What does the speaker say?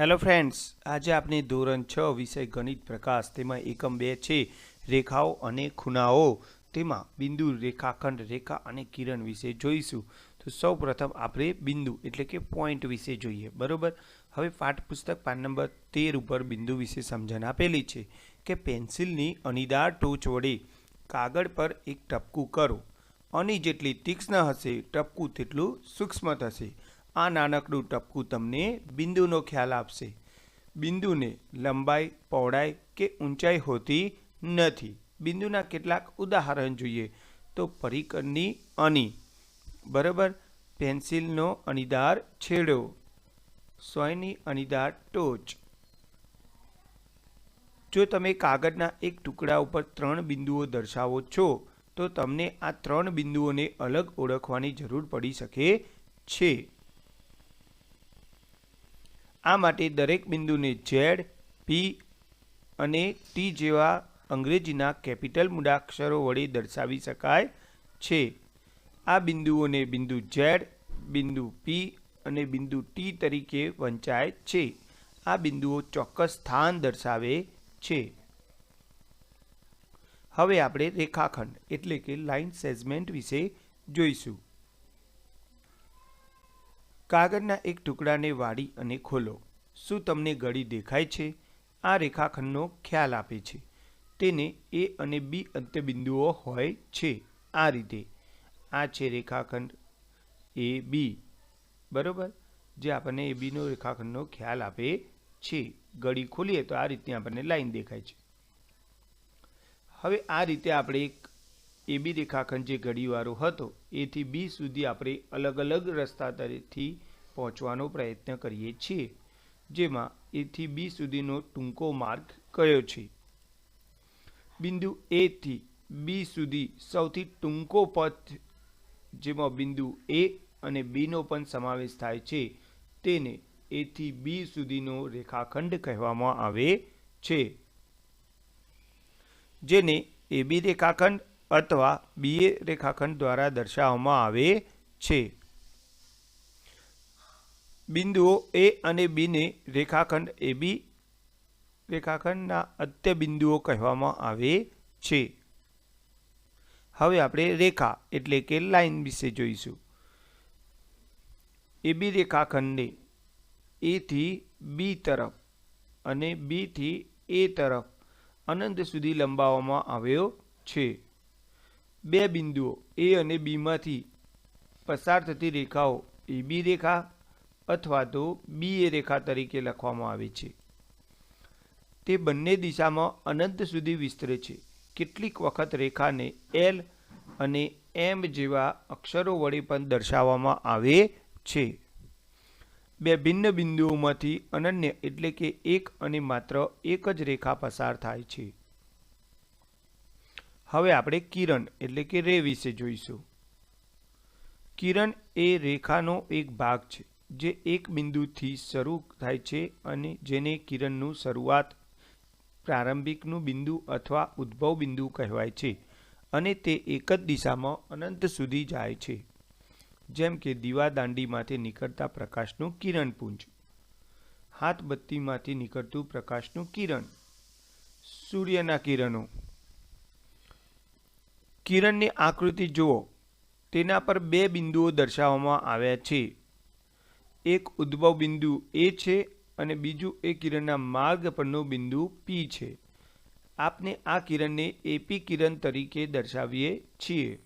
Hello friends, आज आपने धोरण 6 विषय गणित प्रकाश तेमा एकम 2 छे रेखाओं अने खूणाओ तेमा बिंदु रेखाखंड रेखा अने किरण विषे जोईशुं। तो सौ प्रथम आपणे बिंदु एटले के पॉइंट विषे जोईए। बरोबर, हवे पाठ्यपुस्तक पान नंबर 13 पर बिंदु विषे समझण आपेली छे के पेन्सिलनी अणीदार टोच वडे कागळ पर एक टपकू करो। अणी जेटली तीक्ष्ण हशे टपकू तेटલું सूक्ष्म थशे। आ नानकड़ू टपकू तमने बिंदुनो ख्याल आपशे। बिंदुने लंबाई पहोळाई के ऊंचाई होती नथी। बिंदुना केटलाक उदाहरण जोईए तो परिकरनी अणी, बराबर, पेन्सिलनो अणीदार छेड़ो, सोयनी अणीदार टोच। जो तमे कागळना एक टुकड़ा पर 3 बिंदुओ दर्शावो छो तो तमने आ 3 बिंदुओने अलग ओळखवानी जरूर पड़ी शके छे। आ माटे दरेक बिंदुने Z, P अने T जेवा अंग्रेजीना केपिटल मूळाक्षरो वडे दर्शावी शकाय छे। आ बिंदुओने बिंदु Z, बिंदु P अने बिंदु T तरीके वंचाय छे। आ बिंदुओ चोक्कस स्थान दर्शावे छे। हवे आपणे रेखाखंड एटले के लाइन सेगमेंट विषे जोईशुं। कागळना एक टुकड़ाने वाળી अने खोलो। शुं तमने गળી देखाय छे? आ रेखाखंडनो ख्याल आपे छे। तेने ए अने बी अंत्यबिंदुओ होय छे। आ रीते आ छे रेखाखंड ए बी, बरोबर, जे आपने ए बी नो रेखाखंडनो ख्याल आपे छे। गળી खोलीए तो आ रीतनी आपने लाइन देखाय छे। हवे आ रीते आपणे एक ए बी रेखाखंड जे गળીवाळो हतो ए थी बी सुधी आपणे अलग अलग रस्ता थी पहोंचवानो प्रयत्न करीए छीए, जेमां ए थी बी सुधीनो टूंको मार्ग कयो छे। बिंदु ए थी बी सुधी सौथी टूंको पथ जेमां बिंदु ए अने बी नो पण समावेश थाय छे तेने ए थी बी सुधीनो रेखाखंड कहेवामां आवे छे, जेने ए बी रेखाखंड अथवा बी ए रेखाखंड द्वारा दर्शाववामां आवे छे। बिंदुओ ए अने बी ने रेखाखंड ए बी रेखाखंडना अंत्य बिंदुओ कहेवामां आवे छे। हवे आपणे रेखा एटले के लाइन विषे जोईशुं। ए बी रेखाखंडने ए थी बी तरफ अने बी थी ए तरफ अनंत सुधी लंबाववामां आव्यो छे। बे बिंदुओ ए अने बी मांथी पसार थती रेखाओ ए बी रेखा अथवा तो बी ए रेखा तरीके लखवामां आवे छे। ते बंने दिशामां अनंत सुधी विस्तरे छे। केटलीक वखत रेखाने एल अने एम जेवा अक्षरो वडे पण दर्शाववामां आवे छे। बे भिन्न बिंदुओमांथी अनन्य एटले के एक अने मात्र एक ज रेखा पसार थाय छे। हवे आपणे किरण एटले के रे विषे जोईशुं। किरण ए रेखानो एक भाग छे जे एक बिंदुथी शरू थाय छे अने जेने किरणनुं शरूआत प्रारंभिकनुं बिंदु अथवा उद्भव बिंदु कहेवाय छे अने ते एक ज दिशामां अनंत सुधी जाय छे। जेम के दीवादांडीमांथी निकळता प्रकाशनुं किरणपुंज, हाथबत्तीमांथी निकळतुं प्रकाशनुं किरण, सूर्यना किरणों। किरणनी आकृति जुओ। तेना पर बे बिंदुओ दर्शाववामां आव्या छे। एक उद्भव बिंदु ए छे अने बीजू ए किरणना मार्ग परनो बिंदु पी छे। आपने आ किरणने एपी किरण तरीके दर्शावीए छीए।